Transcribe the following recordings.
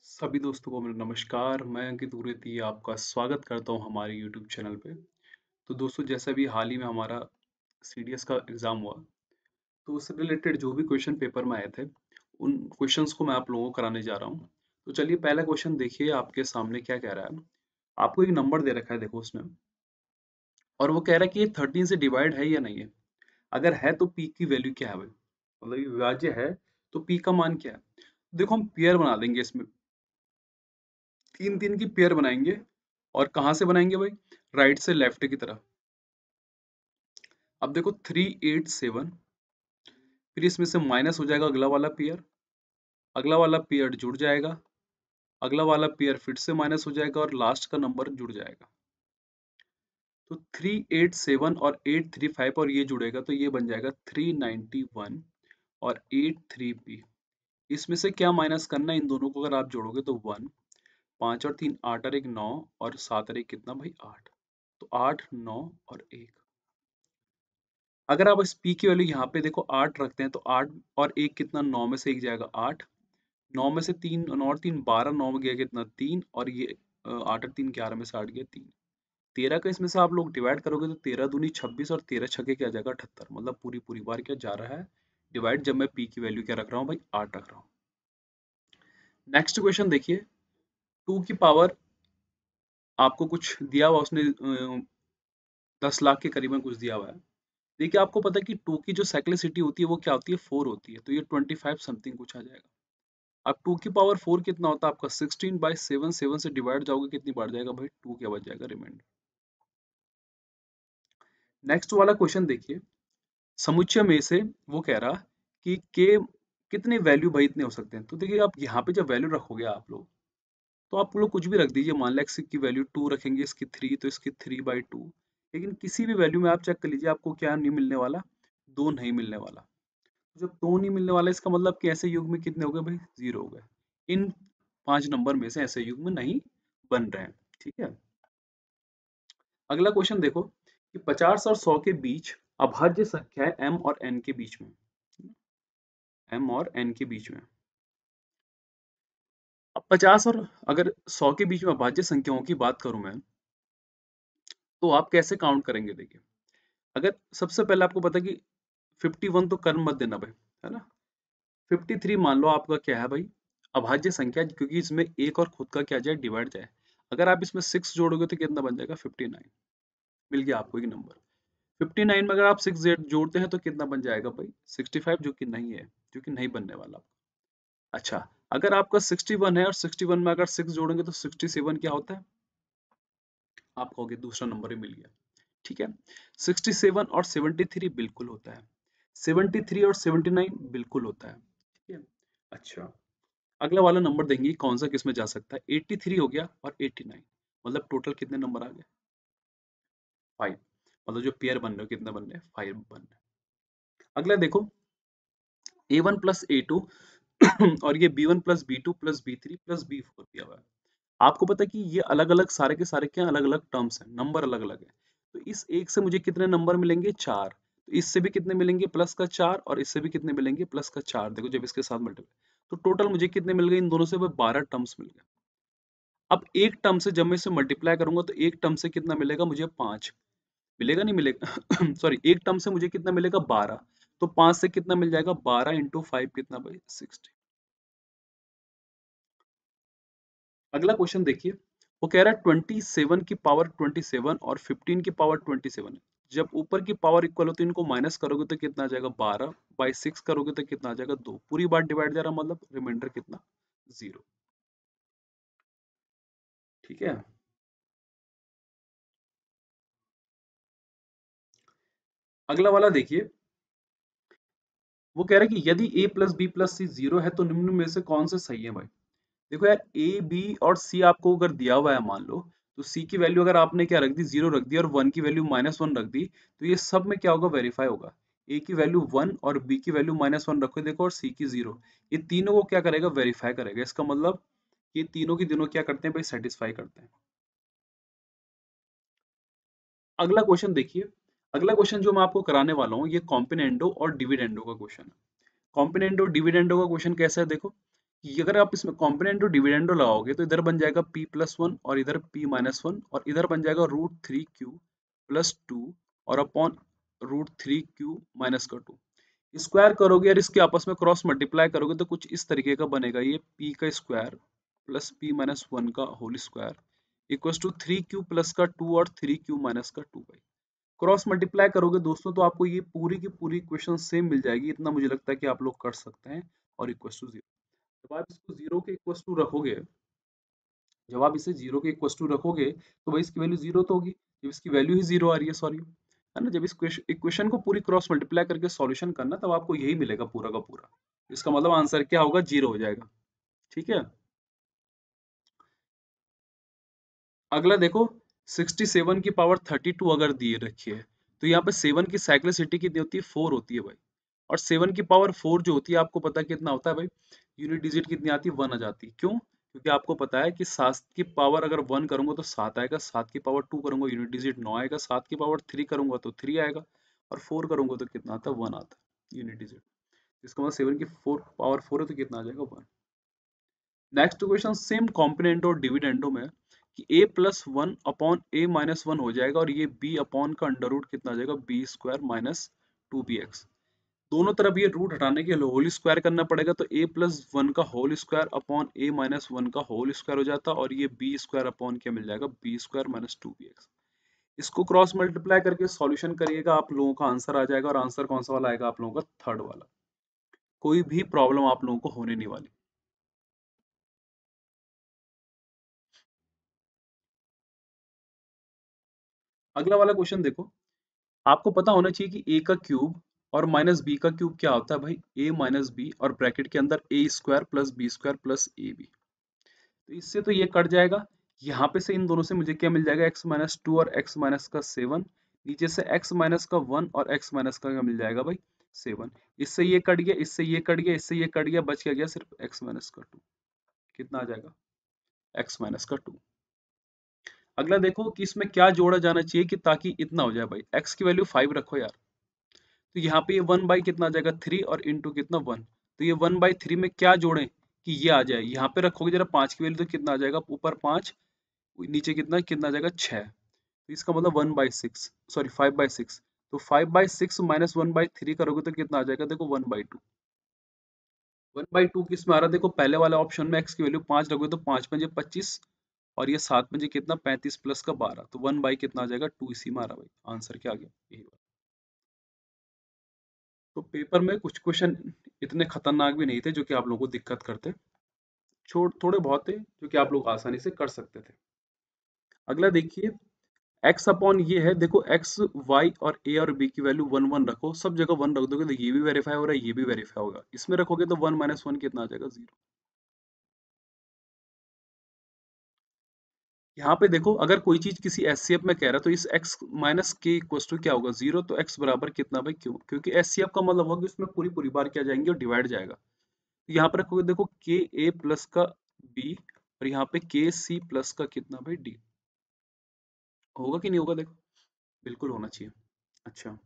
सभी दोस्तों को मेरा नमस्कार। मैं अंकित उरेती आपका स्वागत करता हूं हमारे यूट्यूब चैनल पे। तो दोस्तों, जैसे अभी हाल ही में हमारा सीडीएस का एग्ज़ाम हुआ, तो उससे रिलेटेड जो भी क्वेश्चन पेपर में आए थे, उन क्वेश्चंस को मैं आप लोगों को कराने जा रहा हूं। तो चलिए, पहला क्वेश्चन देखिए आपके सामने क्या कह रहा है। आपको एक नंबर दे रखा है, देखो उसमें, और वो कह रहा है कि ये 13 से डिवाइड है या नहीं है। अगर है तो पी की वैल्यू क्या है भाई? मतलब ये विभाज्य है तो पी का मान क्या है? देखो, हम पेयर बना देंगे इसमें, तीन तीन की पेयर बनाएंगे। और कहाँ से बनाएंगे भाई? राइट से लेफ्ट की तरफ। अब देखो 3 8 7, फिर इसमें से माइनस हो जाएगा अगला वाला पेयर, अगला वाला पेयर जुड़ जाएगा, अगला वाला पेयर फिर से माइनस हो जाएगा और लास्ट का नंबर जुड़ जाएगा। तो 3 8 7 और 8 3 5 और ये जुड़ेगा तो ये बन जाएगा 391 और 8 3 p। इसमें से क्या माइनस करना है? इन दोनों को अगर आप जोड़ोगे तो 1, 5 और 3 8 और 1 9 और 7 और 1 कितना भाई? 8। तो 8 9 और 1। अगर आप इस p की वैल्यू यहाँ पे देखो 8 रखते हैं तो 8 और 1 कितना? 9 में से 1 जाएगा 8, 9 में से 3 9 और 3 12, 9 में गया कितना? 3, और ये 8 और 3 11 में से 8 गया 3। 13 का इसमें से आप लोग डिवाइड करोगे तो 13 दूनी 26 और 13 छके क्या जाएगा? 78। मतलब पूरी पूरी बार क्या जा रहा है? डिवाइड, जब मैं p की वैल्यू क्या रख रहा हूँ भाई? 8 रख रहा हूँ। नेक्स्ट क्वेश्चन देखिए, 2 की पावर आपको कुछ दिया हुआ, उसने 10 लाख के करीबन कुछ दिया हुआ है। देखिए, आपको पता है कि 2 की जो साइक्लिसिटी होती है वो क्या होती है? 4 होती है, तो ये 25 समथिंग कुछ आ जाएगा। अब 2 की पावर 4 कितना होता है आपका? 16/7, 7 से डिवाइड जाओगे कितनी बार जाएगा भाई? 2 क्या बच जाएगा रिमाइंडर। नेक्स्ट वाला क्वेश्चन देखिए, समुच्चय में से वो कह रहा कि के कितने वैल्यू भाई इतने हो सकते हैं। तो देखिए, आप यहाँ पे जब वैल्यू रखोगे आप लोग, तो आप लोग कुछ भी रख दीजिए। मान लिया x की वैल्यू 2 रखेंगे, इसकी 3, तो इसकी 3/2। लेकिन किसी भी वैल्यू में आप चेक कर लीजिए, आपको क्या नहीं मिलने वाला? 2 नहीं मिलने वाला। जब 2 नहीं मिलने वाला, इसका मतलब कि ऐसे युग में कितने हो गए भाई? 0 हो गए। इन 5 नंबर में से ऐसे युग में नहीं बन रहे हैं। ठीक है। अगला क्वेश्चन देखो कि 50 और 100 के बीच अभाज्य संख्या है m और n के बीच में। m और n के बीच में। अब 50 और अगर 100 के बीच में अभाज्य संख्याओं की बात करूं मैं, तो आप कैसे काउंट करेंगे? देखिए, अगर सबसे पहले आपको पता है कि 51 तो कर मत देना भाई, है ना। 53 मान लो आपका क्या है भाई? अभाज्य संख्या, क्योंकि इसमें एक और खुद का क्या जाए? डिवाइड जाए। अगर आप इसमें 6 जोड़ोगे तो कितना बन जाएगा? 59। मिल गया आपको एक नंबर। 59 में अगर आप 6 जोड़ते हैं तो कितना बन जाएगा भाई? 65, जो कि नहीं है, जो कि नहीं बनने वाला। अच्छा, अगर आपका 61 है और 61 में अगर 6 जोड़ेंगे तो 67 क्या होता है? आप कहोगे दूसरा नंबर ही मिल गया। ठीक है। 67 और 73 बिल्कुल होता है। 73 और 79 बिल्कुल होता है। ठीक है। अच्छा, अगला वाला नंबर देंगे कौन सा किसमें जा सकता है? 83 हो गया और 89। मतलब टोटल कितने नंबर आ गए? 5। मतलब जो पेयर बन रहे हो कितने बन रहे हैं? 5 बन रहे हैं। अगला देखो, A1 प्लस A2 और ये B1 plus B2 plus B3 plus B4 दिया हुआ है। आपको पता है कि ये अलग अलग सारे के सारे क्या अलग अलग टर्म्स हैं, नंबर अलग अलग है। तो इस एक से मुझे कितने नंबर मिलेंगे? 4। तो इससे भी कितने मिलेंगे? प्लस का 4, और इससे भी कितने मिलेंगे? प्लस का 4। देखो, जब इसके साथ मल्टीप्लाई, तो टोटल मुझे कितने मिल गए? इन दोनों से 12 टर्म्स मिल गए। अब एक टर्म से जब मैं इसे मल्टीप्लाई करूंगा तो एक टर्म से कितना मिलेगा मुझे? 5 मिलेगा, नहीं मिलेगा? सॉरी, एक टर्म से मुझे कितना मिलेगा? 12। तो 5 से कितना मिल जाएगा? 12 इंटू 5 कितना भाई? 60। अगला क्वेश्चन देखिए, वो कह रहा है 27 की पावर 27 और 15 की पावर 27 है। जब ऊपर की पावर इक्वल हो तो इनको माइनस करोगे तो कितना आ जाएगा? 12 बाई 6 करोगे तो कितना आ जाएगा? 2। पूरी बात डिवाइड जा रहा, मतलब रिमाइंडर कितना? 0। ठीक है। अगला वाला देखिए, वो कह रहा है कि यदि a प्लस बी प्लस सी 0 है तो निम्न में से कौन सा सही है भाई? देखो यार, ए बी और सी आपको अगर दिया हुआ है, मान लो, तो सी की वैल्यू अगर आपने क्या रख दी? 0 रख दी, और 1 की वैल्यू -1 रख दी, तो ये सब में क्या होगा? वेरीफाई होगा। ए की वैल्यू 1 और बी की वैल्यू -1 रखो, देखो, और सी की 0। ये तीनों को क्या करेगा? वेरीफाई करेगा। इसका मतलब ये तीनों की तीनों क्या करते हैं भाई? सेटिस्फाई करते हैं। अगला क्वेश्चन देखिए, अगला क्वेश्चन जो मैं आपको कराने वाला हूँ, ये कॉम्पिनेंडो और डिविडेंडो का क्वेश्चन है। कॉम्पिनेंडो डिविडेंडो का क्वेश्चन कैसा है देखो, कि अगर आप इसमें कॉम्पोनेंट और डिविडेंडो लगाओगे तो इधर बन जाएगा p+1 और इधर p-1 और इधर बन जाएगा √3q+2 और अपॉन √3q-2। स्क्वायर करोगे और इसके आपस में क्रॉस मल्टीप्लाई करोगे तो कुछ इस तरीके का बनेगा, ये p का स्क्वायर प्लस p-1 का whole square equals to 3q plus का 2 और 3q माइनस का 2 भाई। क्रॉस मल्टीप्लाई करोगे दोस्तों तो आपको ये पूरी की पूरी इक्वेशन सेम मिल जाएगी, इतना मुझे लगता है कि आप लोग कर सकते हैं। और इक्वल्स टू 0, जब आप इसको 0 के इक्वल्स टू रखोगे, जब आप इसे 0 के इक्वल्स टू रखोगे तो भाई इसकी वैल्यू 0 तो होगी, जब इसकी वैल्यू ही 0 आ रही है, सॉरी है ना, जब इस इक्वेशन को पूरी क्रॉस मल्टीप्लाई करके सॉल्यूशन करना तब आपको यही मिलेगा पूरा का पूरा। इसका मतलब आंसर क्या होगा, 0 हो जाएगा। ठीक है, अगला देखो, 67 की पावर 32 अगर दिए रखी है तो यहाँ पे 7 की साइक्लिसिटी कितनी होती है, 4 होती है भाई। और 7 की पावर 4 जो होती है आपको पता है कितना होता है भाई, यूनिट डिजिट कितनी आती है, 1 आ जाती है। क्यों? क्योंकि आपको पता है कि 7 की पावर अगर 1 करूंगा तो 7 आएगा, 7 की पावर 2 करूंगा यूनिट डिजिट 9 आएगा, 7 की पावर 3 करूंगा तो 3 आएगा, और 4 करूंगा तो कितना आता है, 1 आता है यूनिट डिजिट। इसका मतलब 7 की 4 पावर 4 है तो कितना आ जाएगा, 1। नेक्स्ट क्वेश्चन सेम कॉम्पोनेंट और डिविडेंडो में कि a+1 अपॉन a-1 हो जाएगा और ये b अपॉन का अंडर रूट कितना आ जाएगा, b² माइनस 2bx। दोनों तरफ ये रूट हटाने के लिए होल स्क्वायर करना पड़ेगा, तो a+1 का होल स्क्वायर अपॉन a-1 का होल स्क्वायर हो जाता और ये b² अपॉन क्या मिल जाएगा, b² माइनस 2bx। इसको क्रॉस मल्टीप्लाई करके सॉल्यूशन करिएगा, आप लोगों का आंसर आ जाएगा, और आंसर कौन सा वाला आएगा, आप लोगों का थर्ड वाला। कोई भी प्रॉब्लम आप लोगों को होने नहीं वाली। अगला वाला क्वेश्चन देखो, आपको पता होना चाहिए कि a का क्यूब और माइनस बी का क्यूब क्या होता है भाई, a माइनस बी और ब्रैकेट के अंदर a² plus b² plus ab। तो इससे तो ये कट जाएगा, यहाँ पे से इन दोनों से मुझे क्या मिल जाएगा, x-2 और x माइनस का 7, नीचे से x माइनस का 1 और x माइनस का क्या मिल जाएगा भाई, 7। इससे ये कट गया, इससे ये कट गया, इससे ये कट गया, बच क्या गया सिर्फ x माइनस का 2। कितना आ जाएगा, x माइनस का 2। अगला देखो कि इसमें क्या जोड़ा जाना चाहिए कि ताकि इतना हो जाए भाई, x की वैल्यू 5 रखो यार, तो यहाँ पे ये 1 बाई कितना आ जाएगा, 3 और इंटू कितना 1, तो ये 1/3 में क्या जोड़ें कि ये आ जाए, यहाँ पे रखोगे जरा 5 की वैल्यू तो कितना आ जाएगा, ऊपर 5 नीचे कितना कितना आ जाएगा 6, तो इसका मतलब 1/6, सॉरी 5/6। तो 5/6 माइनस 1/3 करोगे तो कितना आ जाएगा, देखो 1/2। 1/2 किस में आ रहा है, देखो पहले वाले ऑप्शन में x की वैल्यू 5 रखोगे तो 5 पंजे 25 और ये 7 पंजे कितना 35 प्लस का 12, तो 1 बाई कितना आ जाएगा 2, इसी में आ रहा भाई, आंसर क्या आ गया, यही बात। तो पेपर में कुछ क्वेश्चन इतने खतरनाक भी नहीं थे जो कि आप लोगों को दिक्कत करते, छोड़ थोड़े बहुत थे जो कि आप लोग आसानी से कर सकते थे। अगला देखिए, x अपॉन ये है, देखो x y और a और b की वैल्यू 1 1 रखो, सब जगह 1 रख दोगे तो ये भी वेरीफाई हो रहा है, ये भी वेरीफाई होगा, इसमें रखोगे तो 1 माइनस 1 कितना आ जाएगा, 0। यहाँ पे देखो अगर कोई चीज किसी एचसीएफ में कह रहा है तो इस x माइनस के इक्वल टू क्या होगा, 0, तो x बराबर कितना भाई, क्यों, क्योंकि एचसीएफ का मतलब होगा कि उसमें पूरी पूरी बार क्या जाएंगे और डिवाइड जाएगा। तो यहाँ पर रखोगे देखो के ए प्लस का b और यहाँ पे के सी प्लस का कितना भाई d, होगा कि नहीं होगा, देखो बिल्कुल होना चाहिए। अच्छा,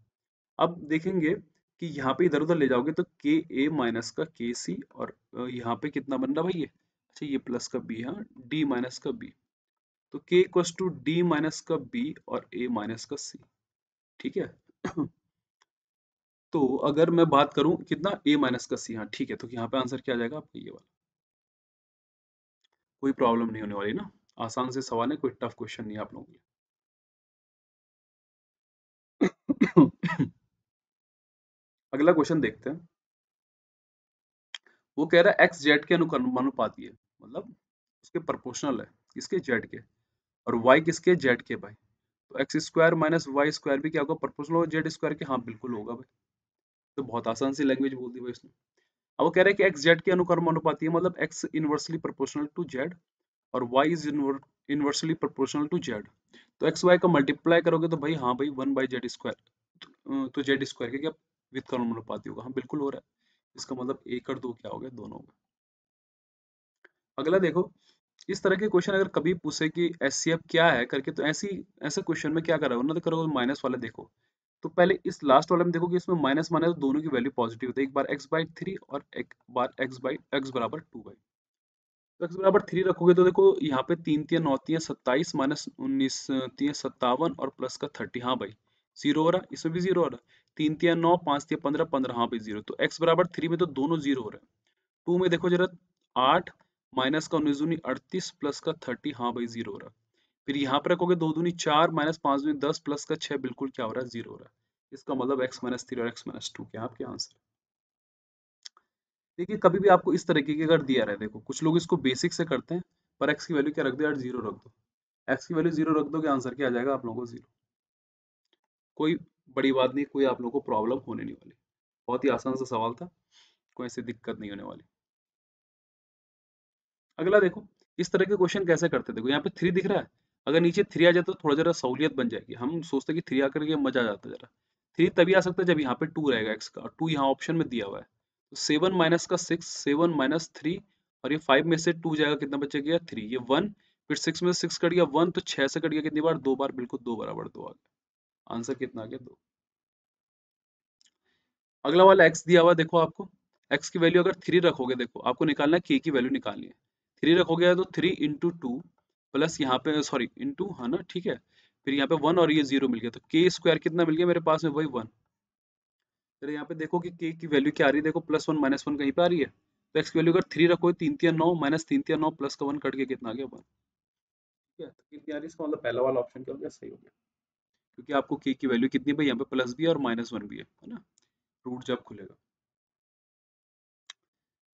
अब देखेंगे कि यहाँ पे इधर उधर ले जाओगे तो के ए माइनस का के सी और यहाँ पे कितना बन रहा भाई ये, अच्छा ये प्लस का बी, हाँ डी माइनस का बी, तो k equals to D minus का b और a माइनस का c। ठीक है तो अगर मैं बात करूं कितना a माइनस का c, हाँ ठीक है, तो यहाँ पे आंसर क्या आ जाएगा आपका, ये वाला। कोई प्रॉब्लम नहीं होने वाली ना, आसान से सवाल है, कोई टफ क्वेश्चन नहीं है आप लोगों के लिए। अगला क्वेश्चन देखते हैं, वो कह रहा है x जेड के अनुपाती है, मतलब उसके प्रोपोर्शनल है, किसके, जेड के, और y किसके, जेड के भाई, तो X square minus Y square भी क्या होगा, प्रोपोर्शनल होगा जेड स्क्वायर के, हाँ बिल्कुल होगा भाई। तो बहुत आसान सी लैंग्वेज बोल दी भाई इसने। अब वो कह रहा है कि एक्स जेड के अनुक्रमानुपाती है, मतलब x inversely proportional to z और y is inversely proportional to z. तो एक्स वाई का मल्टीप्लाई करोगे तो भाई हाँ भाई 1/जेड स्क्वायर, तो जेड स्क्वायर के क्या विद अनुपाती होगा, हाँ बिल्कुल हो रहा है। इसका मतलब एक और दो क्या हो गया, दोनों हो गए। अगला देखो, इस तरह के क्वेश्चन अगर कभी पूछे कि एचसीएफ क्या है करके, तो ऐसे क्वेश्चन में क्या करोगे ना, तो करोगे माइनस वाला देखो, तो पहले इस लास्ट वाले में देखो कि इसमें माइनस माइनस दोनों की वैल्यू पॉजिटिव होती है, एक बार x/3 और एक बार x बराबर 2 तो x बराबर 3 रखोगे तो देखो यहाँ पे 3 3 9 3 27 माइनस 19 3 57 और प्लस का 30, हाँ भाई जीरो हो रहा है, इसमें भी जीरो हो रहा है। 3 3 9 5 3 15 15, हाँ भाई जीरो। तो x बराबर 3 में तो दोनों जीरो हो रहे हैं। 2 में देखो जरा, 8 माइनस का 19 दूनी 38 प्लस का 30, हाँ भाई जीरो हो रहा है। फिर यहाँ पे रखोगे 2 दूनी 4 माइनस 5 दूनी 10 प्लस का 6, बिल्कुल क्या हो रहा है, जीरो हो रहा है। इसका मतलब x माइनस 3 और x माइनस 2 क्या आपके आंसर। देखिए कभी भी आपको इस तरीके की अगर दिया रहे, देखो कुछ लोग इसको बेसिक से करते हैं, पर x की वैल्यू क्या रख दो यार, जीरो रख दो। x की वैल्यू जीरो रख दो कि आंसर क्या आ जाएगा आप लोगों को, जीरो। कोई बड़ी बात नहीं, कोई आप लोगों को प्रॉब्लम होने नहीं वाली। बहुत ही आसान सा सवाल था, कोई ऐसी दिक्कत नहीं होने वाली। अगला देखो, इस तरह के क्वेश्चन कैसे करते हैं। देखो यहाँ पे 3 दिख रहा है, अगर नीचे 3 आ जाए तो थोड़ा जरा सहूलियत बन जाएगी। हम सोचते हैं कि 3 आकर के मजा आ जाता है जरा। 3 तभी आ सकता है जब यहाँ पे 2 रहेगा x का, और 2 यहाँ ऑप्शन में दिया हुआ है। तो 7 माइनस का 6, 7 माइनस 3, और ये 5 में से 2 जाएगा, कितना बचेगा 3, ये 1। फिर 6 में से 6 कट गया 1, तो 6 से कट गया कितनी बार, 2 बार, बिल्कुल 2 बराबर 2 आ गया। आंसर कितना आ गया, 2। अगला वाला x दिया हुआ, देखो आपको x की वैल्यू अगर 3 रखोगे, देखो आपको निकालना है k की वैल्यू निकालनी है। 3 रखोगे तो 3 इंटू टू, प्लस यहाँ पे सॉरी इंटू, हाँ ना, ठीक है। फिर यहाँ पे 1 और ये 0 मिल गया, तो k स्क्वायर कितना मिल गया मेरे पास में, वही 1। फिर यहाँ पे देखो कि k की वैल्यू क्या आ रही है, देखो +1 -1 कहीं पे आ रही है। तो x की वैल्यू अगर 3 रखोगे, 3 3 9 माइनस 3 3 9 प्लस का 1 कट के कितना आ गया, 1। ठीक है, तो कितनी आ रही है, इसका मतलब पहला वाला ऑप्शन क्या हो गया, सही हो गया। क्योंकि आपको k की वैल्यू कितनी है भाई, यहाँ पे प्लस भी है और -1 भी है ना, रूट जब खुलेगा।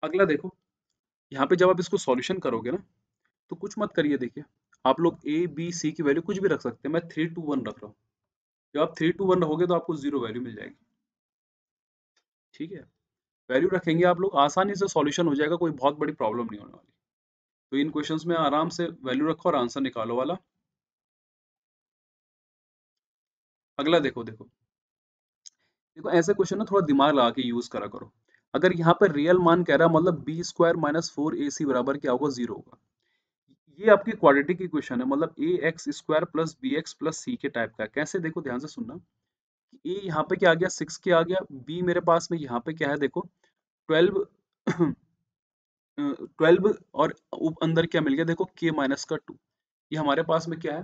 अगला देखो, यहाँ पे जब आप इसको सॉल्यूशन करोगे ना, तो कुछ मत करिए। देखिए आप लोग ए बी सी की वैल्यू कुछ भी रख सकते हैं, मैं 3 2 1 रख रहा हूँ। जब आप 3 2 1 रखोगे तो आपको जीरो वैल्यू मिल जाएगी। ठीक है, वैल्यू रखेंगे आप लोग, आसानी से सॉल्यूशन हो जाएगा, कोई बहुत बड़ी प्रॉब्लम नहीं होने वाली। तो इन क्वेश्चंस में आराम से वैल्यू रखो और आंसर निकालो वाला। अगला देखो, देखो देखो ऐसे क्वेश्चन ना थोड़ा दिमाग लगा के यूज करा करो। अगर यहाँ पर रियल मान कह रहा है, मतलब बी स्क्वायर माइनस 4ac बराबर क्या होगा, जीरो होगा। ये आपकी क्वाड्रेटिक इक्वेशन है, मतलब a x square plus b x plus c के टाइप का है। कैसे, देखो ध्यान से सुनना। ए यहाँ पे क्या आ गया, 6 के आ गया। बी मेरे पास में यहाँ पे क्या है, देखो 12, 12, और अंदर क्या मिल गया, देखो के माइनस का 2। ये हमारे पास में क्या है,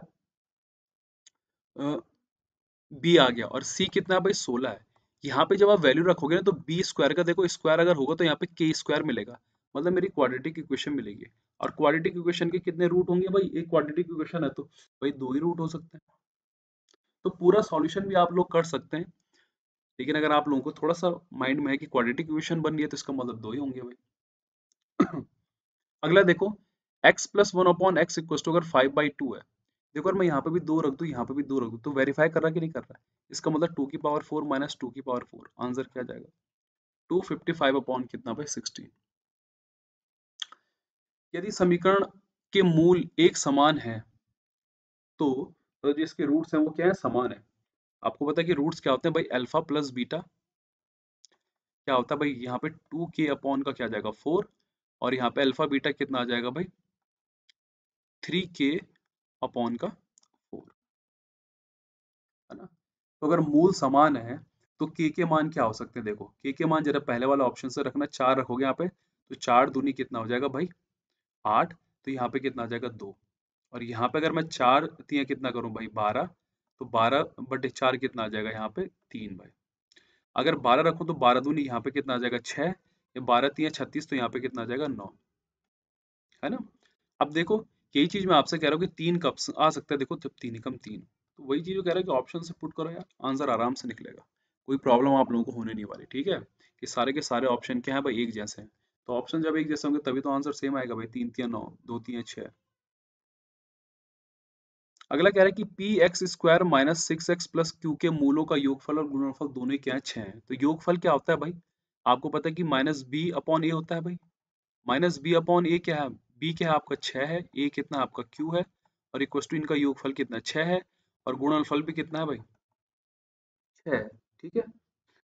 बी आ गया। और सी कितना है भाई, 16 है। यहाँ पे जब आप वैल्यू रखोगे ना, तो बी स्क्वायर का देखो स्क्वायर अगर होगा तो यहाँ पे के स्क्वायर मिलेगा, मतलब मेरी क्वाड्रेटिक इक्वेशन मिलेगी। और क्वाड्रेटिक इक्वेशन के कितने रूट होंगे भाई, एक क्वाड्रेटिक इक्वेशन है तो भाई दो ही रूट हो सकते हैं। तो पूरा सॉल्यूशन भी आप लोग कर सकते हैं, लेकिन अगर आप लोगों को थोड़ा सा माइंड में है कि क्वाड्रेटिक इक्वेशन बन रही है तो इसका मतलब दो ही होंगे भाई। अगला देखो, x plus one upon X equal to अगर 5/2 है। देखो अगर मैं यहाँ पे भी दो रख दूँ, यहाँ पे भी दो रख दूँ, तो वेरीफाई कर रहा है कि नहीं कर रहा है। इसका मतलब 2 की पावर 4 माइनस 2 की पावर 4, आंसर क्या आ जाएगा, 255 अपॉन कितना भाई, 16। यदि समीकरण के मूल एक समान है तो जो इसके रूट्स हैं वो क्या है, समान है। आपको पता है कि रूट्स क्या होते हैं भाई, अल्फा प्लस बीटा क्या होता है भाई, यहाँ पे 2k अपॉन का क्या जाएगा, 4। और यहाँ पे अल्फा बीटा कितना आ जाएगा भाई, 3k अपॉन का 4, है ना। तो अगर मूल समान है तो के मान क्या हो सकते हैं, देखो के मान जरा पहले वाला ऑप्शन से रखना, 4 रखोगे यहाँ पे, तो 4 दूनी कितना हो जाएगा भाई, 8। तो यहाँ पे कितना आ जाएगा, 2। और यहाँ पे अगर मैं 4 तिया कितना करूँ भाई, 12। तो 12/4 कितना आ जाएगा यहाँ पे, 3 भाई। अगर 12 रखूँ तो 12 दूनी यहाँ पे कितना आ जाएगा, 6। या 12 तिया 36, तो यहाँ पे कितना आ जाएगा, 9, है ना। अब देखो, यही चीज मैं आपसे कह रहा हूँ कि 3 कब आ सकता है, देखो जब 3 एकम 3। तो वही चीज वो कह रहा है कि ऑप्शन से पुट करो यार, आंसर आराम से निकलेगा। कोई प्रॉब्लम आप लोगों को होने नहीं वाली, ठीक है। कि सारे के सारे ऑप्शन क्या है भाई, एक जैसे हैं। तो ऑप्शन जब एक जैसे होंगे तभी तो आंसर सेम आएगा भाई, 3 तिया 9, 2 तिया 6। अगला कह रहा है कि P x square minus 6x plus Q के मूलों का योगफल और गुणनफल दोनों ही क्या है, 6 है। तो योगफल क्या होता है भाई, आपको पता है कि माइनस बी अपॉन ए होता है भाई। माइनस बी अपॉन ए क्या है, बी क्या है आपका 6 है, ए कितना आपका क्यू है, और इक्वल टू इनका योगफल कितना 6 है, और गुणनफल भी कितना है भाई, 6 है। ठीक है,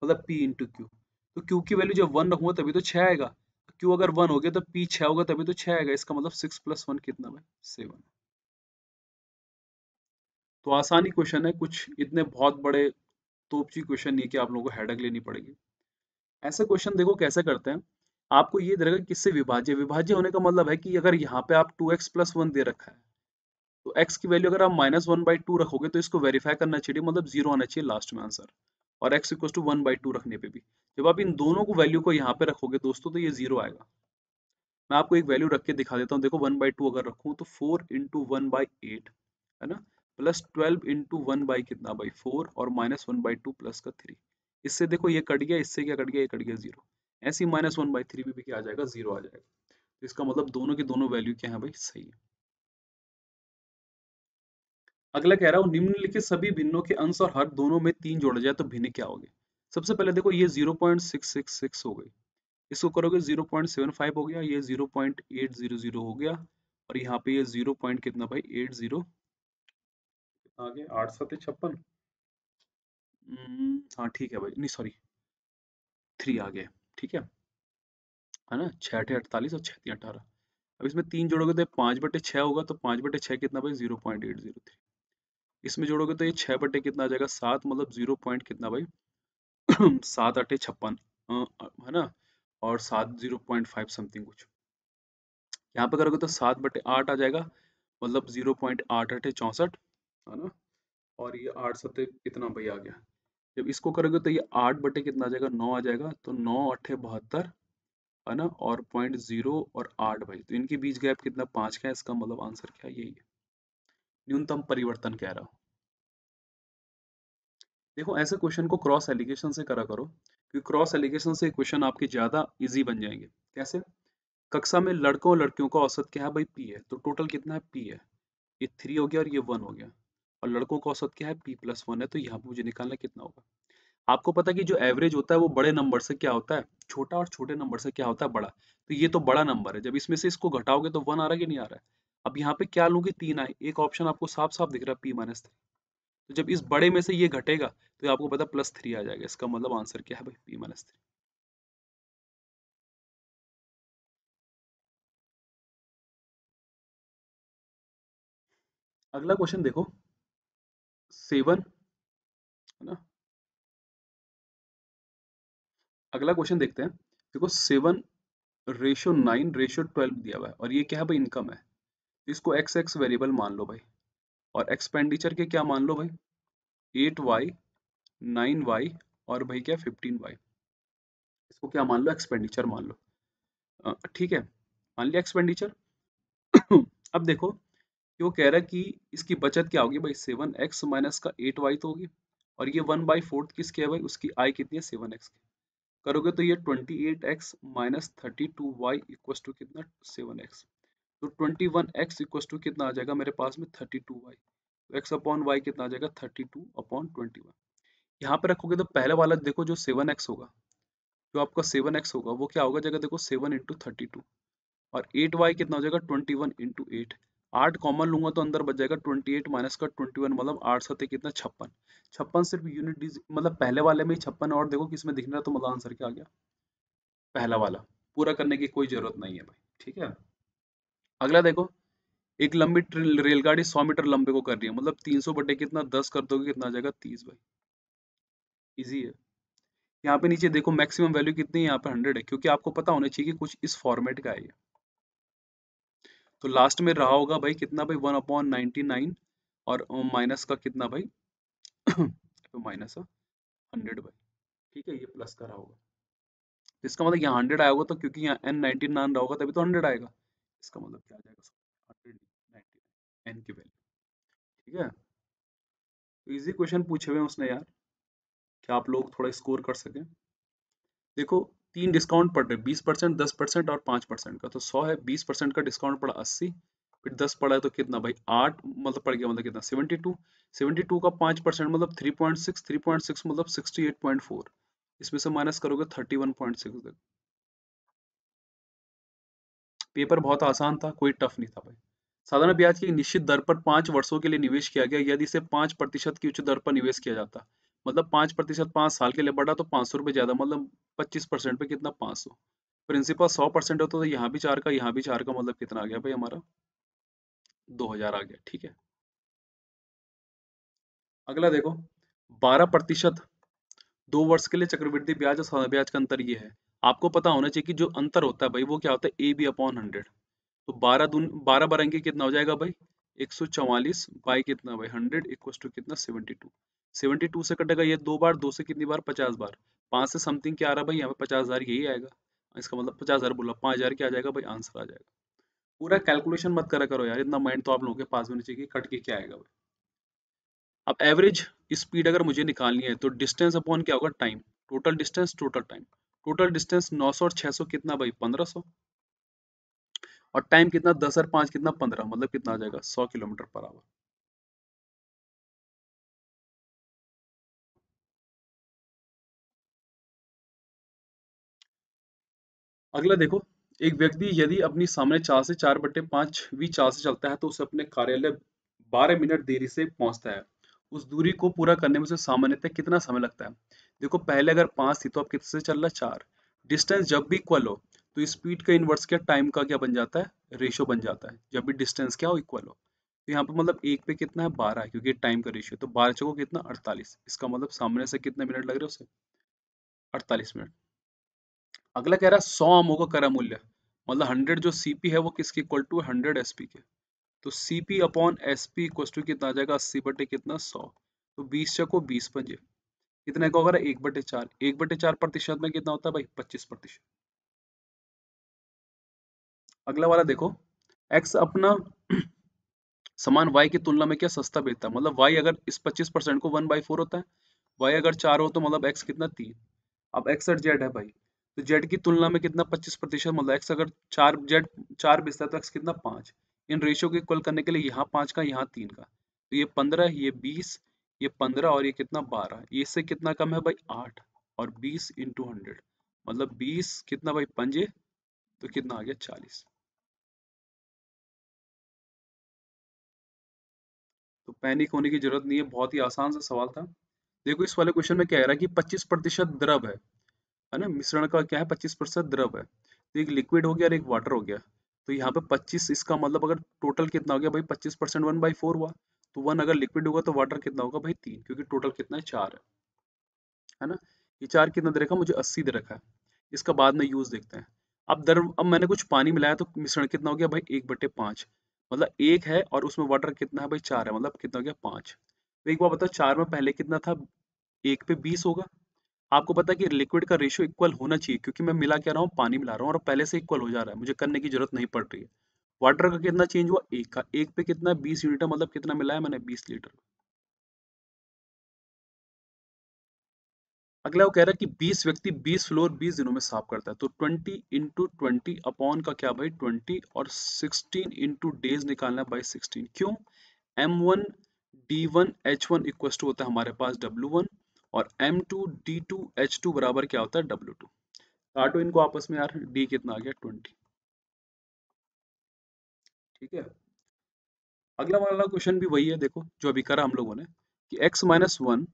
मतलब पी इंटू क्यू। तो क्यू की वैल्यू जब 1 रखूंगा तभी तो 6 आएगा। क्यू अगर 1 हो गया तो पी 6 होगा तभी तो 6 आएगा। इसका मतलब 6 + 1 कितना भाई, 7। तो आसानी क्वेश्चन है, कुछ इतने बहुत बड़े तोपची क्वेश्चन नहीं कि आप लोगों को हेडेक लेनी पड़ेगी। ऐसे क्वेश्चन देखो कैसे करते हैं, आपको ये दे रखा है किससे विभाज्य, विभाज्य होने का मतलब है कि अगर यहाँ पे आप 2x+1 दे रखा है तो x की वैल्यू अगर आप -1/2 रखोगे तो इसको वेरीफाई करना चाहिए, मतलब 0 आना चाहिए लास्ट में आंसर, और x इक्वल टू 1/2 रखने पे भी जब आप इन दोनों को वैल्यू को यहाँ पे रखोगे दोस्तों तो ये 0 आएगा। मैं आपको एक वैल्यू रख के दिखा देता हूँ, देखो 1/2 अगर रखूँ तो 4 × 1/8 है ना, प्लस 12 इंटू 1 बाई कितना बाई 4 और -1/2 प्लस का 3, इससे देखो ये कट गया, इससे क्या कट गया, ये कट गया 0, ऐसे ही -1/3 भी क्या आ जाएगा, 0 आ जाएगा। तो इसका मतलब दोनों की दोनों वैल्यू क्या है भाई, सही है। अगला कह रहा हूँ निम्नलिखित सभी भिन्नों के अंश और हर दोनों में 3 जोड़ा जाए तो भिन्न क्या होगी। सबसे पहले देखो ये 0.666 हो गई, इसको करोगे 0.75 हो गया, ये 0.800 हो गया, और यहाँ पे ये 0 पॉइंट कितना भाई 80 आ गया, 8×7=56। हाँ ठीक है भाई, नहीं सॉरी 3 आ गया, ठीक है ना, 6×8 = 48 और 6×3 = 18। अब इसमें 3 जोड़ोगे तो 5/6 होगा, तो 5/6 कितना भाई 0.803, इसमें जोड़ोगे तो ये 6 बटे कितना आ जाएगा 7, मतलब 0 पॉइंट कितना भाई 7×8 = 56 है ना, और 7 0.5 समथिंग कुछ, यहाँ पे करोगे तो 7/8 आ जाएगा, मतलब 0.8864 है ना, और ये 8×7 कितना भाई आ गया, जब इसको करोगे तो ये 8 बटे कितना आ जाएगा 9 आ जाएगा, तो 9×8 = 72 है ना, और 0.0 और 8 भाई, तो इनके बीच गैप कितना 5 का है, इसका मतलब आंसर क्या है, यही है, न्यूनतम परिवर्तन कह रहा हूँ। देखो ऐसे क्वेश्चन को क्रॉस एलिगेशन से करा करो, क्योंकि क्रॉस एलिगेशन से क्वेश्चन आपके ज्यादा इजी बन जाएंगे। कैसे, कक्षा में लड़कों और लड़कियों का औसत क्या है भाई, पी है, तो टोटल कितना है पी है, ये 3 हो गया और ये 1 हो गया, और लड़कों का औसत क्या है p+1 है, तो यहाँ पे मुझे निकालना कितना होगा। आपको पता है कि जो एवरेज होता है वो बड़े नंबर से क्या होता है छोटा, और छोटे नंबर से क्या होता है बड़ा, तो ये तो बड़ा नंबर है, जब इसमें से इसको घटाओगे तो 1 आ रहा है कि नहीं आ रहा है। अब यहाँ पे क्या लूंगी 3 आए, एक ऑप्शन आपको साफ साफ दिख रहा है p-3, तो जब इस बड़े में से ये घटेगा तो आपको पता +3 आ जाएगा, इसका मतलब आंसर क्या है भाई p-3। अगला क्वेश्चन देखो 7 है ना, अगला क्वेश्चन देखते हैं। देखो 7:9:12 दिया हुआ है, और ये क्या है भाई इनकम है, तो इसको एक्स एक्स वेरिएबल मान लो भाई, और एक्सपेंडिचर के क्या मान लो भाई 8y 9y और भाई क्या 15y, इसको क्या मान लो एक्सपेंडिचर मान लो। ठीक है, मान लिया एक्सपेंडिचर। अब देखो कि वो कह रहा है कि इसकी बचत क्या होगी भाई 7x माइनस का 8y तो होगी, और ये 1/4 किसकी है भाई, उसकी आई कितनी है 7x की, करोगे तो ये 28x minus 32y equals to कितना 7x, तो 21x इक्वस टू कितना आ जाएगा मेरे पास में 32y, तो x अपॉन वाई कितना आ जाएगा 32/21। यहाँ पे रखोगे तो पहले वाला देखो जो 7x होगा, जो आपका 7x होगा वो क्या होगा, जगह देखो 7 × 32, और 8y कितना हो जाएगा 21 × 8, 8 कॉमन लूंगा तो अंदर बच जाएगा 28 माइनस का 21, मतलब 8×7 कितना 56, 56 सिर्फ यूनिट मतलब पहले वाले में ही 56 है, और देखो किसमें दिख रहा है, तो मतलब आंसर क्या आ गया पहला वाला, पूरा करने की कोई जरूरत नहीं है भाई, ठीक है। अगला देखो, एक लंबी रेलगाड़ी 100 मीटर लंबे को कर रही है, मतलब 300 बटे कितना 10 कर दोगे कितना आ जाएगा 30 भाई, इजी है। यहाँ पे नीचे देखो मैक्सिमम वैल्यू कितनी है, यहाँ पे 100 है, क्योंकि आपको पता होना चाहिए कि कुछ इस फॉर्मेट का है ये, तो लास्ट में रहा होगा भाई कितना भाई 1/99, और माइनस का कितना भाई माइनस 100 भाई, ठीक है, ये प्लस का रहा होगा, तो इसका मतलब यहाँ 100 आया होगा, तो क्योंकि यहाँ n99 रहा होगा तभी तो 100 आएगा, इसका मतलब क्या आ जाएगा 199 n की वैल्यू, ठीक है। तो इजी क्वेश्चन पूछे हुए हैं उसने यार, क्या आप लोग थोड़ा स्कोर कर सकें। देखो 3 डिस्काउंट पड़ रहे 20%, 10% और 5% का, तो 100 है, 20% का डिस्काउंट पड़ा 80, फिर 10 पड़ा है तो कितना भाई 8, मतलब पड़ गया मतलब कितना 72, 72 का 5% मतलब 3.6, 3.6 मतलब 68.4, इसमें से माइनस करोगे 31.6। पेपर बहुत आसान था, कोई टफ नहीं था भाई। साधारण ब्याज की एक निश्चित दर पर 5 वर्षों के लिए निवेश किया गया, यदि इसे 5% की उच्च दर पर निवेश किया जाता, मतलब 5% 5 साल के लिए बढ़ा तो 500 रुपये ज्यादा, मतलब 25% पे कितना 500, प्रिंसिपल 100% होता तो यहाँ भी 4 का यहाँ भी 4 का, मतलब कितना आ गया भाई हमारा 2000 आ गया, ठीक है। अगला देखो 12% 2 वर्ष के लिए चक्रवृद्धि ब्याज और साधारण ब्याज का अंतर ये है। आपको पता होना चाहिए कि जो अंतर होता है भाई वो क्या होता है, ए बी अपॉन 100। तो 12 बारंगे कितना हो जाएगा भाई, 144 बाई कितना भाई 100 इक्वल टू कितना 72। 72 से कटेगा ये 2 बार, 2 से कितनी बार 50 बार, 5 से समथिंग क्या आ रहा है भाई यहाँ पे 50,000 यही आएगा। इसका मतलब 50,000 बोला, 5,000 क्या आ जाएगा भाई, आंसर आ जाएगा। पूरा कैलकुलेशन मत करा करो यार, इतना माइंड तो आप लोगों के पास होना चाहिए कि कट के क्या आएगा भाई। अब एवरेज स्पीड अगर मुझे निकालनी है तो डिस्टेंस अपॉन क्या होगा, time. Total distance, total time. Total distance 900 और 600 कितना भाई 1500, और टाइम कितना 10 और 5 कितना 15, मतलब कितना आ जाएगा 100 किलोमीटर पर आवर। अगला देखो, एक व्यक्ति यदि अपनी सामने 4 से 4/5 चाल से चलता है तो उसे अपने कार्यालय 12 मिनट देरी से पहुंचता है। उस दूरी को पूरा करने में उसे सामान्यतः कितना समय लगता है। देखो पहले अगर 5 थी तो अब कितने से चल रहा है 4। डिस्टेंस जब भी इक्वल हो तो स्पीड का इनवर्स क्या, टाइम का क्या बन जाता है, रेशियो बन जाता है, जब भी डिस्टेंस क्या हो इक्वल हो। तो यहाँ पे मतलब एक पे कितना है 12 है क्योंकि टाइम का रेशियो, तो 12 चौको कितना 48, इसका मतलब सामने से कितने मिनट लग रहे हैं उसे, 48 मिनट। अगला कह रहा है 100 आमों का करा मूल्य, मतलब 100 जो सीपी है वो किसके इक्वल टू 100 एसपी के। तो CP upon SP equal to कितना आ जाएगा 80 बटे कितना 100। तो 20 चको 20 पंजे कितने का होगा, 1/4। 1/4 प्रतिशत में कितना होता है भाई 25%। अगला वाला देखो, एक्स अपना सामान y की तुलना में क्या सस्ता बेचता है, मतलब y अगर इस 25% को 1/4 होता है, y अगर 4 हो तो मतलब x कितना 3। अब x और z है भाई, तो z की तुलना में कितना 25%, मतलब x अगर 4, z 4 बेचता है तो x कितना 5। इन रेशियो को इक्वल करने के लिए यहाँ 5 का यहाँ 3 का, तो ये 15, ये 20, ये 15 और ये कितना 12, ये इससे कितना कम है भाई 8, और 20 इंटू 100 मतलब 20 कितना भाई पंजे, तो कितना आ गया 40। तो पैनिक होने की जरूरत नहीं है, बहुत ही आसान सा सवाल था। देखो इस वाले क्वेश्चन में क्या कह रहा है कि 25% द्रव है ना, मिश्रण का क्या है 25% द्रव है, तो एक लिक्विड हो गया और एक वाटर हो गया। तो यहाँ पे 25, इसका मतलब अगर टोटल कितना हो गया भाई 25% 1/4 हुआ, तो 1 अगर लिक्विड होगा तो वाटर कितना होगा भाई 3, क्योंकि टोटल कितना है 4 है ना। ये 4 कितना दे रखा है मुझे, 80 दे रखा है। इसका बाद में यूज देखते हैं। अब मैंने कुछ पानी मिलाया तो मिश्रण कितना हो गया भाई 1/5, मतलब एक है और उसमें वाटर कितना है भाई 4 है, मतलब कितना हो गया 5। तो एक बार बताओ 4 में पहले कितना था, 1/20 होगा। आपको पता है कि लिक्विड का रेशियो इक्वल होना चाहिए, क्योंकि मैं मिला क्या रहा हूँ, पानी मिला रहा हूँ और पहले से इक्वल हो जा रहा है, मुझे करने की जरूरत नहीं पड़ रही है। वाटर का कितना चेंज हुआ, एक का, एक पे कितना 20 यूनिट है, मतलब कितना मिला है मैंने 20 लीटर। अगला वो कह रहा है कि 20 व्यक्ति 20 फ्लोर 20 दिनों में साफ करता है, तो 20 × 20 अपॉन का क्या भाई 20, और 16 × डेज निकालना है बाई 16। क्यों, M1 D1 H1 equal to होता है हमारे पास W1, और M2 D2 H2 बराबर क्या होता है W2। काटो इनको आपस में यार, D कितना आ गया 20। ठीक है। अगला वाला क्वेश्चन भी वही है, देखो जो अभी करा हम लोगों ने, कि x-1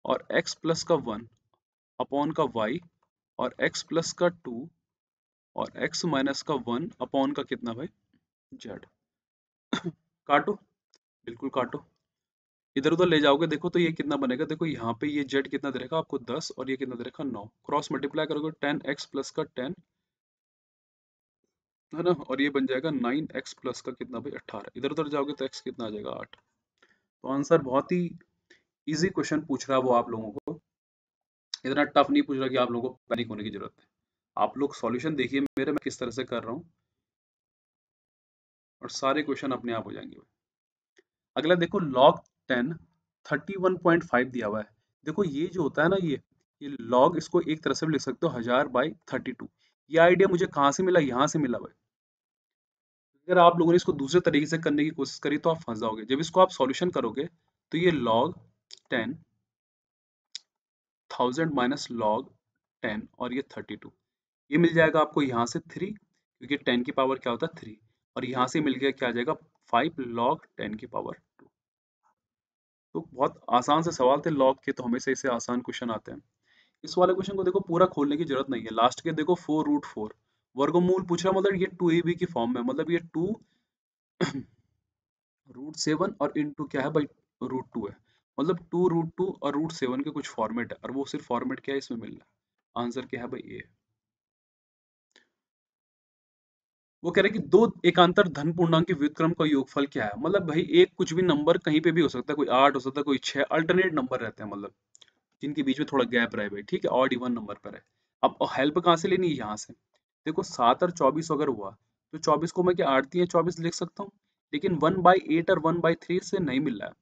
और x प्लस का 1 अपॉन का y, और x प्लस का 2 और x माइनस का 1 अपॉन का कितना भाई z। काटो, बिल्कुल काटो। इधर उधर ले जाओगे देखो तो ये कितना बनेगा, देखो यहाँ पे ये z कितना दे रखा आपको 10, और ये कितना दे रखा 9, क्रॉस मल्टीप्लाई करोगे 10x प्लस का 10 है ना, और ये बन जाएगा 9x प्लस का कितना भाई 18। इधर उधर जाओगे तो x कितना आ जाएगा 8। तो आंसर बहुत ही इजी क्वेश्चन पूछ रहा है वो आप लोगों को, इतना टफ नहीं पूछ रहा कि आप लोगों को पैनिक होने की जरूरत है। आप लोग सॉल्यूशन देखिए मेरे, मैं किस तरह से कर रहा हूँ, और सारे क्वेश्चन अपने आप हो जाएंगे। अगला देखो log 10 31.5 दिया हुआ है। देखो ये जो होता है ना, ये log, इसको एक तरह से भी लिख सकते हो 1000/32। ये आइडिया मुझे कहाँ से मिला, यहाँ से मिला भाई। अगर आप लोगों ने इसको दूसरे तरीके से करने की कोशिश करी तो आप फंस जाओगे। जब इसको आप सॉल्यूशन करोगे तो ये log 10 1000 माइनस log 10 और ये 32, ये मिल जाएगा आपको यहाँ से 3, क्योंकि 10 की पावर क्या होता है 3, और यहाँ से मिल गया क्या आ जाएगा 5 log 10 की पावर 2। तो बहुत आसान से सवाल थे लॉग के, तो हमेशा इससे आसान क्वेश्चन आते हैं। इस वाले क्वेश्चन को देखो पूरा खोलने की जरूरत नहीं है, लास्ट के देखो 4√4 वर्गमूल पूछ रहा, मतलब ये 2ab की फॉर्म में, मतलब ये 2√7 और इनटू क्या है भाई √2 है, मतलब 2√2 और √7 के कुछ फॉर्मेट है, और वो सिर्फ फॉर्मेट क्या है इसमें मिल रहा है। आंसर क्या है भाई ए। वो कह रहे हैं कि दो एकांतर धन पूर्णांक के व्युत्क्रम का योगफल क्या है। मतलब भाई एक कुछ भी नंबर कहीं पे भी हो सकता है, कोई 8 हो सकता है, कोई 6, अल्टरनेट नंबर रहते हैं, मतलब जिनके बीच में थोड़ा गैप रहे भाई, ठीक है, ऑड इवन नंबर पर है। अब हेल्प कहाँ से लेनी है, यहाँ से। देखो 7 और 24 अगर हुआ तो 24 को मैं क्या 8 या 24 लिख सकता हूँ, लेकिन 1/8 और 1/3 से नहीं मिल रहा है।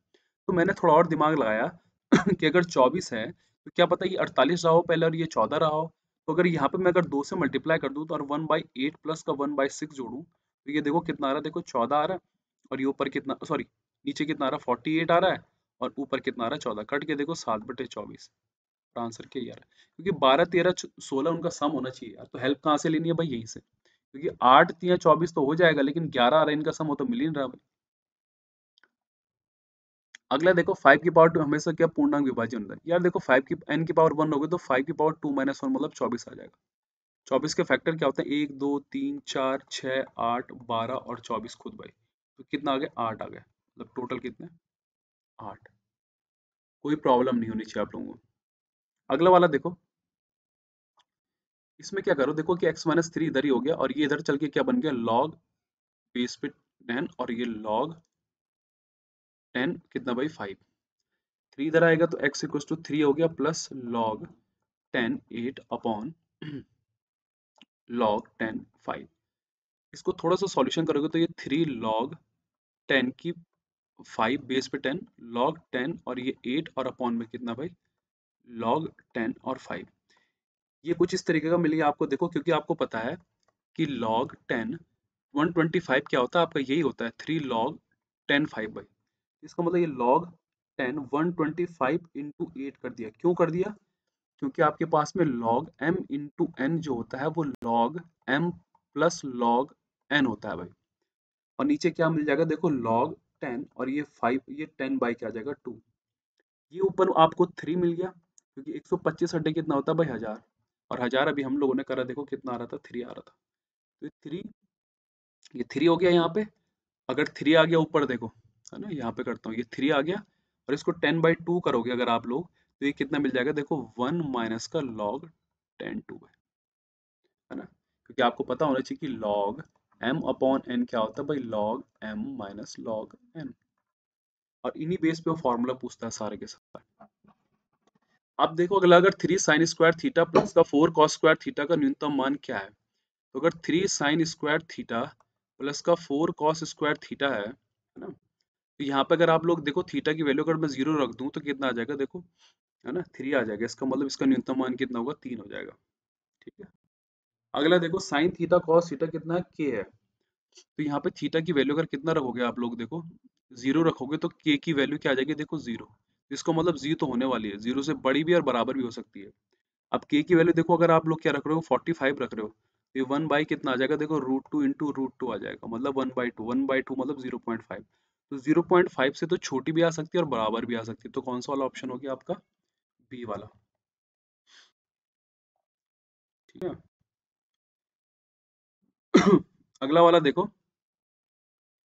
तो मैंने थोड़ा और दिमाग लगाया कि अगर 24 है तो क्या पता ये 48 रहा हो पहले और ये 14 रहा हो। तो अगर यहाँ पे मैं अगर 2 से मल्टीप्लाई कर दूं तो और 1/8 प्लस का 1/6 जोड़ूं तो ये देखो कितना आ रहा है, देखो 14 आ रहा है, और ये ऊपर कितना, सॉरी नीचे कितना आ रहा है, 48 आ रहा है, और ऊपर कितना आ रहा है, 14, कट के देखो 7/24। आंसर क्या यार, क्योंकि 12 13 16 उनका सम होना चाहिए यार। तो हेल्प कहाँ से लेनी है भाई, यहीं से, क्योंकि 8 या 24 तो हो जाएगा, लेकिन 11 आ रहा है इनका सम, हो तो मिल ही नहीं रहा भाई। अगला देखो 5 की पावर 2 हमेशा क्या पूर्णांक विभाजन होता है। यार देखो 5 की n की पावर 1 होगी तो 5 की पावर 2 माइनस 1 मतलब 24 आ जाएगा। 24 के फैक्टर क्या होते हैं, 1 2 3 4 6 8 12 और 24 खुद भाई। तो कितना आ गया, 8 आ गया, मतलब टोटल कितने, 8। कोई प्रॉब्लम नहीं होनी चाहिए आप लोगों को। अगला वाला देखो, इसमें क्या करो, देखो कि x माइनस 3 इधर ही हो गया, और ये इधर चल के क्या बन गया, लॉग बेस पे 10, और ये लॉग 10 कितना भाई 5। 3 इधर आएगा तो x इक्वल टू 3 हो गया, प्लस लॉग 10 8 अपॉन लॉग 10 5। इसको थोड़ा सा सॉल्यूशन करोगे तो ये 3 लॉग 10 की 5 बेस पे 10 लॉग 10, और ये 8 और अपॉन में कितना भाई, लॉग 10 और 5। ये कुछ इस तरीके का मिलेगा आपको, देखो क्योंकि आपको पता है कि लॉग 10 125 क्या होता है आपका, यही होता है 3 लॉग 10 5 भाई। इसका मतलब ये लॉग 10 125 इंटू 8 कर दिया, क्यों कर दिया, क्योंकि आपके पास में log m इंटू एन जो होता है वो log m plus log n होता है भाई। और नीचे क्या मिल जाएगा, देखो log 10 और ये 5, ये 10 बाई क्या आ जाएगा 2। ये ऊपर आपको 3 मिल गया, क्योंकि 125 हटे कितना होता है भाई 1000, और 1000 अभी हम लोगों ने करा, देखो कितना आ रहा था, 3 आ रहा था। तो ये 3, ये 3 हो गया यहाँ पे। अगर 3 आ गया ऊपर देखो, है ना, यहाँ पे करता हूँ, ये 3 आ गया, और इसको 10/2 करोगे अगर आप लोग, तो ये कितना मिल जाएगा, देखो 1 माइनस का log 10 2 है ना, क्योंकि आपको पता होना चाहिए कि log m अपॉन n क्या होता है भाई, log m minus log n। और इन्हीं बेस पे वो फॉर्मूला पूछता है सारे के सारे। अब देखो अगला, अगर 3 साइन स्क्वायर थीटा प्लस का 4 कॉस स्क्वायर थीटा का न्यूनतम मान क्या है। तो अगर 3 साइन स्क्वायर थीटा प्लस का 4 कॉस स्क्वायर थीटा है ना, तो यहाँ पे अगर आप लोग देखो थीटा की वैल्यू अगर मैं 0 रख दूं तो कितना आ जाएगा, देखो है ना 3 आ जाएगा, इसका मतलब इसका न्यूनतम मान कितना होगा, 3 हो जाएगा। ठीक है, अगला देखो साइन थीटा कॉस थीटा कितना है, k है। तो यहाँ पे थीटा की वैल्यू अगर कितना रखोगे आप लोग, देखो 0 रखोगे तो के की वैल्यू क्या आ जाएगी, देखो 0। इसको मतलब जी तो होने वाली है, 0 से बड़ी भी और बराबर भी हो सकती है। अब के की वैल्यू देखो, अगर आप लोग क्या रख रहे हो, 45 रख रहे हो, तो ये 1 बाई कितना आ जाएगा, देखो √2 इंटू √2 आ जाएगा, मतलब 1/2, 1/2 मतलब 0.5। तो 0.5 से तो छोटी भी आ सकती है और बराबर भी आ सकती है, तो कौन सा वाला ऑप्शन हो गया आपका, बी वाला। ठीक है अगला वाला देखो,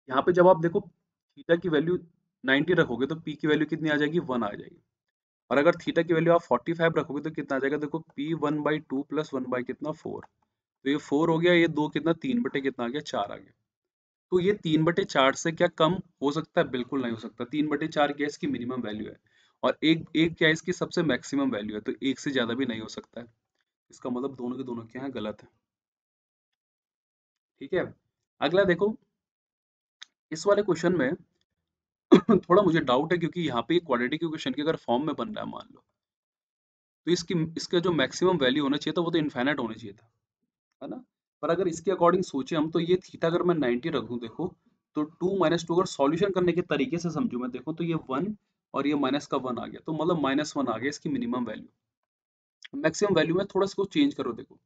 यहाँ पे जब आप देखो थीटा की वैल्यू 90 रखोगे तो पी की वैल्यू कितनी आ जाएगी, 1 आ जाएगी। और अगर थीटा की वैल्यू आप 45 रखोगे तो कितना आ जाएगा, देखो पी 1/2 प्लस 1 बाई कितना 4। तो ये 4 हो गया, ये 2 कितना 3 बटे कितना आ गया 4 आ गया। तो ये 3/4 से क्या कम हो सकता है, बिल्कुल नहीं हो सकता। 3/4 क्या इसकी मिनिमम वैल्यू है, और एक एक क्या इसकी सबसे मैक्सिमम वैल्यू है, तो एक से ज्यादा भी नहीं हो सकता है। इसका मतलब दोनों के दोनों क्या है, गलत है। ठीक है, अगला देखो, इस वाले क्वेश्चन में थोड़ा मुझे डाउट है, क्योंकि यहाँ पे क्वाड्रेटिक इक्वेशन के अगर फॉर्म में बन रहा है मान लो, तो इसकी इसका जो मैक्सिमम वैल्यू होना चाहिए था वो तो इनफाइनाइट होना चाहिए था, है ना। पर अगर इसके अकॉर्डिंग सोचे हम, तो ये थीटा अगर मैं 90 रख दूं देखो, तो 2 - 2 अगर सॉल्यूशन करने के तरीके से समझू मैं, देखो तो ये 1 और ये माइनस का 1 आ गया, तो मतलब -1 आ गया इसकी मिनिमम वैल्यू। मैक्सिमम वैल्यू में थोड़ा इसको चेंज करो, देखो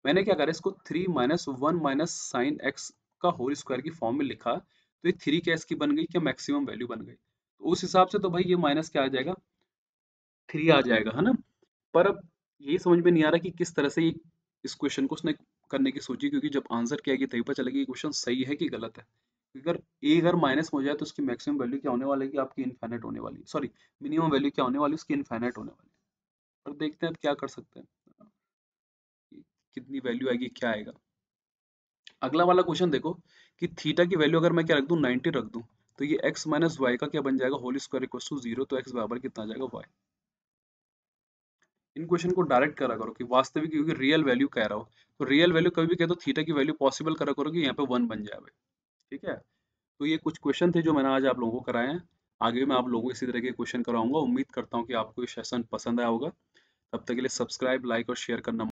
मैंने क्या करा, इसको 3 - 1 माइनस साइन एक्स का होल स्क्वायर की फॉर्म में लिखा, तो ये 3 क्या इसकी बन गई, क्या मैक्सिमम वैल्यू बन गई। तो उस हिसाब से तो भाई ये माइनस क्या आ जाएगा, 3 आ जाएगा, है ना। पर अब यही समझ में नहीं आ रहा कि किस तरह से ये इस क्वेश्चन को उसने करने की सोची, क्योंकि जब आंसर क्या आएगी तभी पता चलेगा कि क्वेश्चन सही है कि गलत है। अगर ए अगर माइनस हो जाए तो उसकी मैक्सिमम वैल्यू क्या होने वाली है कि आपकी इनफाइनाइट होने वाली है, सॉरी मिनिमम वैल्यू क्या होने वाली है, उसकी इनफाइनाइट होने वाली है। पर देखते हैं अब क्या कर सकते हैं, कि कितनी वैल्यू आएगी, क्या आएगा। अगला वाला क्वेश्चन देखो कि थीटा की वैल्यू अगर मैं क्या रख दूं 90 रख दूं तो ये x माइनस वाई का क्या बन जाएगा होल स्क्वायर इक्वल टू 0, तो x बराबर कितना आ जाएगा y। इन क्वेश्चन को डायरेक्ट करा करो कि वास्तविक, क्योंकि रियल वैल्यू कह रहा हो तो रियल वैल्यू कभी भी कह दो थीटा की वैल्यू पॉसिबल करा करो कि यहाँ पे 1 बन जाए भाई। ठीक है, तो ये कुछ क्वेश्चन थे जो मैंने आज आप लोगों को कराए हैं। आगे मैं आप लोगों को इसी तरह के क्वेश्चन कराऊंगा। उम्मीद करता हूँ कि आपको ये सेशन पसंद आया होगा। तब तक के लिए सब्सक्राइब, लाइक और शेयर करना